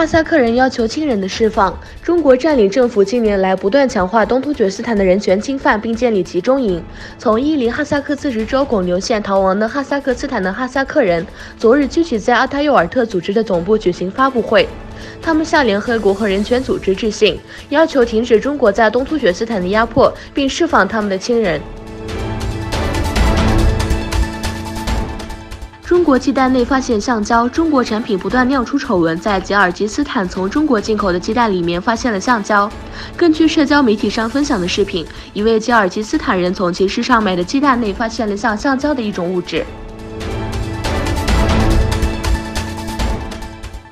哈萨克人要求亲人的释放。中国占领政府近年来不断强化东突厥斯坦的人权侵犯，并建立集中营。从伊犁哈萨克自治州拱牛县逃亡的哈萨克斯坦的哈萨克人，昨日聚集在阿塔尤尔特组织的总部举行发布会。他们向联合国和人权组织致信，要求停止中国在东突厥斯坦的压迫，并释放他们的亲人。中国鸡蛋内发现橡胶，中国产品不断酿出丑闻，在吉尔吉斯坦从中国进口的鸡蛋里面发现了橡胶。根据社交媒体上分享的视频，一位吉尔吉斯坦人从集市上买的鸡蛋内发现了像橡胶的一种物质。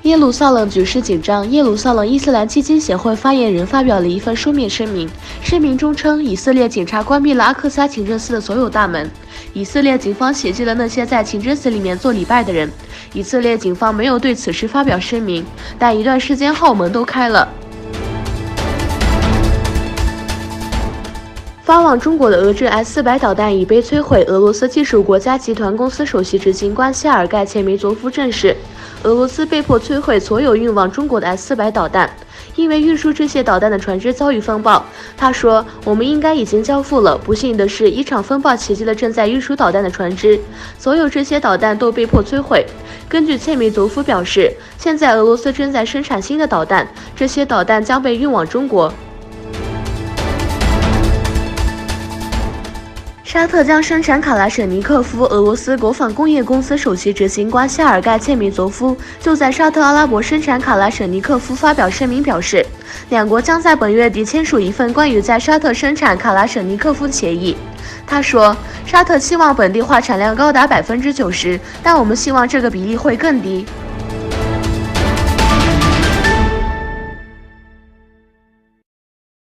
耶路撒冷局势紧张，耶路撒冷伊斯兰基金协会发言人发表了一份书面声明，声明中称，以色列警察关闭了阿克萨清真寺的所有大门，以色列警方袭击了那些在清真寺里面做礼拜的人。以色列警方没有对此事发表声明，但一段时间后门都开了。发往中国的俄制 S-400导弹已被摧毁。俄罗斯技术国家集团公司首席执行官谢尔盖切梅佐夫证实，俄罗斯被迫摧毁所有运往中国的 S-400导弹，因为运输这些导弹的船只遭遇风暴。他说，我们应该已经交付了，不幸的是，一场风暴袭击了正在运输导弹的船只，所有这些导弹都被迫摧毁。根据切梅佐夫表示，现在俄罗斯正在生产新的导弹，这些导弹将被运往中国。沙特将生产卡拉舍尼克夫。俄罗斯国防工业公司首席执行官夏尔盖切米佐夫就在沙特阿拉伯生产卡拉舍尼克夫发表声明表示，两国将在本月底签署一份关于在沙特生产卡拉舍尼克夫的协议。他说，沙特期望本地化产量高达90%，但我们希望这个比例会更低。